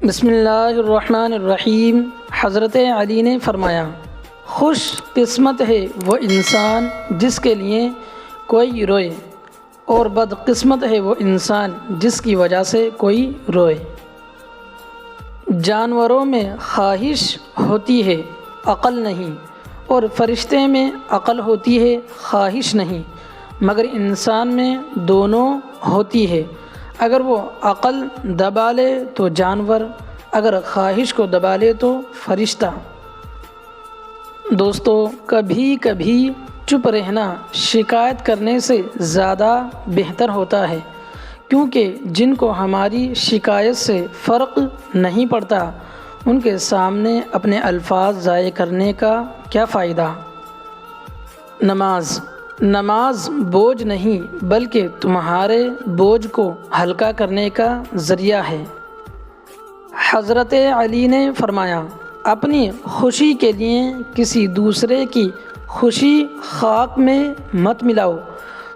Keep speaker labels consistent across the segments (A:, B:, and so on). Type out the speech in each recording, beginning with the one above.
A: بسم اللہ الرحمن الرحیم۔ حضرت علی نے فرمایا، خوش قسمت ہے وہ انسان جس کے لیے کوئی روئے، اور بد قسمت ہے وہ انسان جس کی وجہ سے کوئی روئے۔ جانوروں میں خواہش ہوتی ہے، عقل نہیں، اور فرشتے میں عقل ہوتی ہے، خواہش نہیں، مگر انسان میں دونوں ہوتی ہے۔ اگر وہ عقل دبا لے تو جانور، اگر خواہش کو دبا لے تو فرشتہ۔ دوستو، کبھی کبھی چپ رہنا شکایت کرنے سے زیادہ بہتر ہوتا ہے، کیونکہ جن کو ہماری شکایت سے فرق نہیں پڑتا ان کے سامنے اپنے الفاظ ضائع کرنے کا کیا فائدہ۔ نماز بوجھ نہیں بلکہ تمہارے بوجھ کو ہلکا کرنے کا ذریعہ ہے۔ حضرت علی نے فرمایا، اپنی خوشی کے لیے کسی دوسرے کی خوشی خاک میں مت ملاؤ،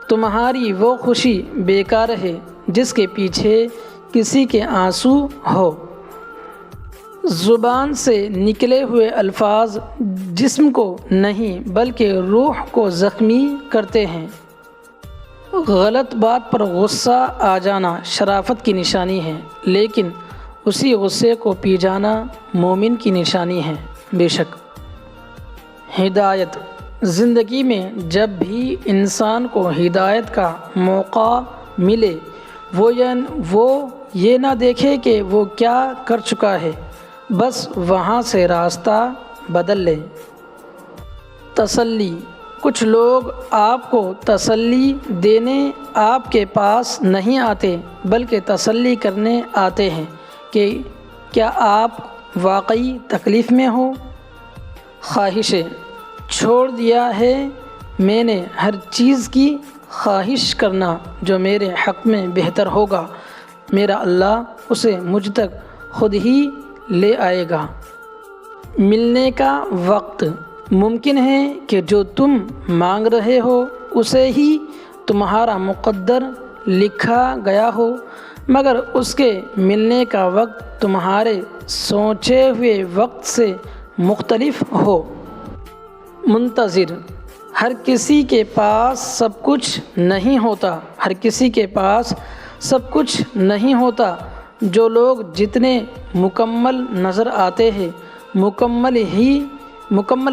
A: تمہاری وہ خوشی بیکار ہے جس کے پیچھے کسی کے آنسو ہو۔ زبان سے نکلے ہوئے الفاظ جسم کو نہیں بلکہ روح کو زخمی کرتے ہیں۔ غلط بات پر غصہ آ جانا شرافت کی نشانی ہے، لیکن اسی غصے کو پی جانا مومن کی نشانی ہے۔ بے شک ہدایت، زندگی میں جب بھی انسان کو ہدایت کا موقع ملے وہ یہ نہ دیکھے کہ وہ کیا کر چکا ہے، بس وہاں سے راستہ بدل لے۔ تسلی، کچھ لوگ آپ کو تسلی دینے آپ کے پاس نہیں آتے بلکہ تسلی کرنے آتے ہیں کہ کیا آپ واقعی تکلیف میں ہو۔ خواہشیں، چھوڑ دیا ہے میں نے ہر چیز کی خواہش کرنا جو میرے حق میں بہتر ہوگا، میرا اللہ اسے مجھ تک خود ہی لے آئے گا۔ ملنے کا وقت، ممکن ہے کہ جو تم مانگ رہے ہو اسے ہی تمہارا مقدر لکھا گیا ہو، مگر اس کے ملنے کا وقت تمہارے سوچے ہوئے وقت سے مختلف ہو۔ منتظر، ہر کسی کے پاس سب کچھ نہیں ہوتا، ہر کسی کے پاس سب کچھ نہیں ہوتا۔ جو لوگ جتنے مکمل نظر آتے ہیں مکمل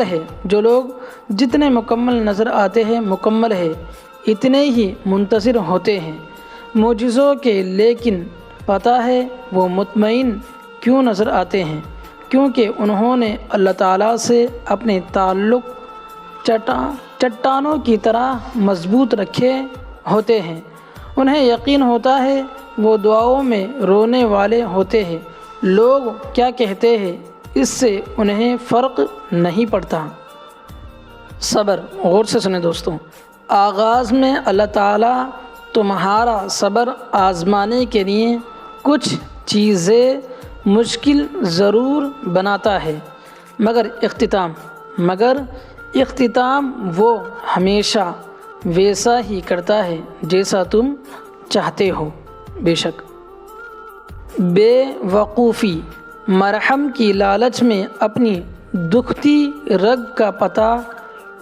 A: ہے، جو لوگ جتنے مکمل نظر آتے ہیں مکمل ہے، اتنے ہی منتظر ہوتے ہیں معجزوں کے۔ لیکن پتہ ہے وہ مطمئن کیوں نظر آتے ہیں؟ کیونکہ انہوں نے اللہ تعالیٰ سے اپنے تعلق چٹانوں کی طرح مضبوط رکھے ہوتے ہیں۔ انہیں یقین ہوتا ہے وہ دعاؤں میں رونے والے ہوتے ہیں، لوگ کیا کہتے ہیں اس سے انہیں فرق نہیں پڑتا۔ صبر، غور سے سنیں دوستوں، آغاز میں اللہ تعالیٰ تمہارا صبر آزمانے کے لیے کچھ چیزیں مشکل ضرور بناتا ہے، مگر اختتام وہ ہمیشہ ویسا ہی کرتا ہے جیسا تم چاہتے ہو۔ بے شک بے وقوفی، مرہم کی لالچ میں اپنی دکھتی رگ کا پتہ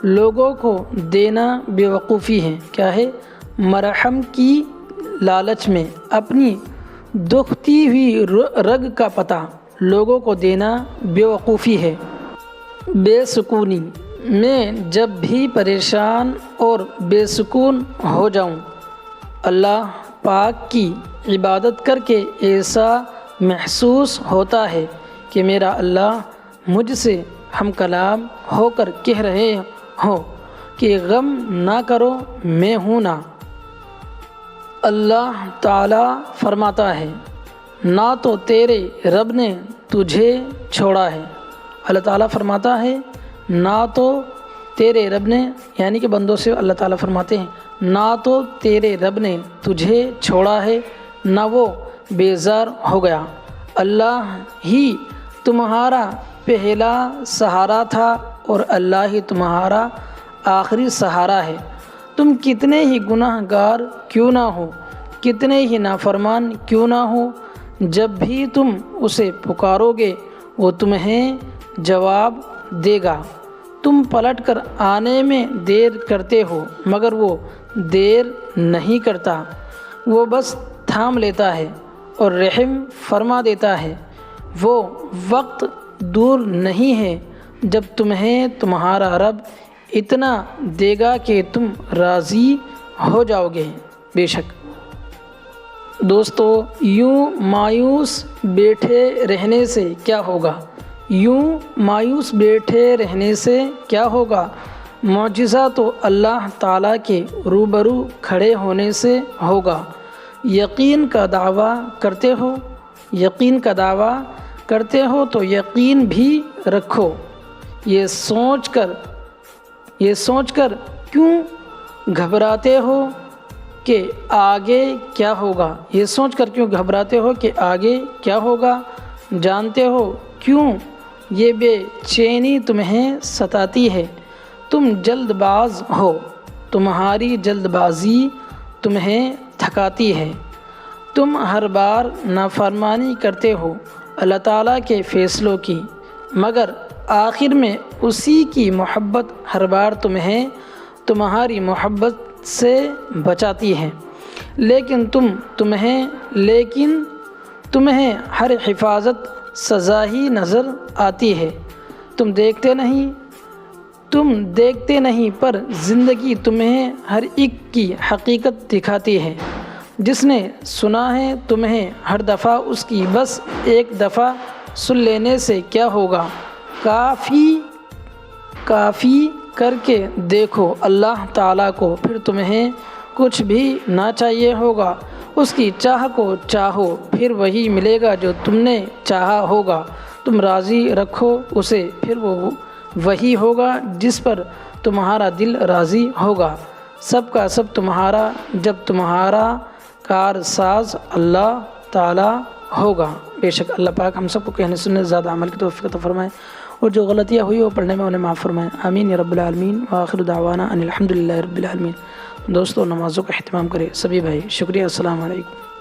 A: لوگوں کو دینا بے وقوفی ہے۔ کیا ہے؟ مرہم کی لالچ میں اپنی دکھتی ہوئی رگ کا پتہ لوگوں کو دینا بے وقوفی ہے۔ بے سکونی، میں جب بھی پریشان اور بے سکون ہو جاؤں، اللہ پاک کی عبادت کر کے ایسا محسوس ہوتا ہے کہ میرا اللہ مجھ سے ہم کلام ہو کر کہہ رہے ہوں کہ غم نہ کرو، میں ہوں نا۔ اللہ تعالیٰ فرماتا ہے، نہ تو تیرے رب نے تجھے چھوڑا ہے۔ اللہ تعالیٰ فرماتا ہے نہ تو تیرے رب نے، یعنی کہ بندوں سے اللہ تعالیٰ فرماتے ہیں نہ تو تیرے رب نے تجھے چھوڑا ہے نہ وہ بیزار ہو گیا۔ اللہ ہی تمہارا پہلا سہارا تھا اور اللہ ہی تمہارا آخری سہارا ہے۔ تم کتنے ہی گناہ گار کیوں نہ ہو، کتنے ہی نافرمان کیوں نہ ہو، جب بھی تم اسے پکارو گے وہ تمہیں جواب دے گا۔ تم پلٹ کر آنے میں دیر کرتے ہو مگر وہ دیر نہیں کرتا، وہ بس تھام لیتا ہے اور رحم فرما دیتا ہے۔ وہ وقت دور نہیں ہے جب تمہیں تمہارا رب اتنا دے گا کہ تم راضی ہو جاؤ گے۔ بے شک دوستو، یوں مایوس بیٹھے رہنے سے کیا ہوگا؟ یوں مایوس بیٹھے رہنے سے کیا ہوگا؟ معجزہ تو اللہ تعالیٰ کے روبرو کھڑے ہونے سے ہوگا۔ یقین کا دعویٰ کرتے ہو، یقین کا دعویٰ کرتے ہو تو یقین بھی رکھو۔ یہ سوچ کر کیوں گھبراتے ہو کہ آگے کیا ہوگا؟ یہ سوچ کر کیوں گھبراتے ہو کہ آگے کیا ہوگا؟ جانتے ہو کیوں یہ بے چینی تمہیں ستاتی ہے؟ تم جلد باز ہو، تمہاری جلد بازی تمہیں تھکاتی ہے۔ تم ہر بار نافرمانی کرتے ہو اللہ تعالیٰ کے فیصلوں کی، مگر آخر میں اسی کی محبت ہر بار تمہیں تمہاری محبت سے بچاتی ہے۔ لیکن تمہیں ہر حفاظت سزا ہی نظر آتی ہے۔ تم دیکھتے نہیں پر زندگی تمہیں ہر ایک کی حقیقت دکھاتی ہے۔ جس نے سنا ہے تمہیں ہر دفعہ اس کی بس ایک دفعہ سن لینے سے کیا ہوگا؟ کافی کر کے دیکھو اللہ تعالیٰ کو، پھر تمہیں کچھ بھی نہ چاہیے ہوگا۔ اس کی چاہ کو چاہو، پھر وہی ملے گا جو تم نے چاہا ہوگا۔ تم راضی رکھو اسے، پھر وہ وہی ہوگا جس پر تمہارا دل راضی ہوگا۔ سب کا سب تمہارا جب تمہارا کارساز اللہ تعالیٰ ہوگا۔ بے شک اللہ پاک ہم سب کو کہنے سننے زیادہ عمل کی توفیق عطا فرمائے، اور جو غلطیاں ہوئی وہ پڑھنے میں انہیں معاف فرمائے۔ آمین یا رب العالمین، وآخر دعوانا ان الحمد للہ رب العالمین۔ دوستو نمازوں کا اہتمام کرے سبھی بھائی، شکریہ، السلام علیکم۔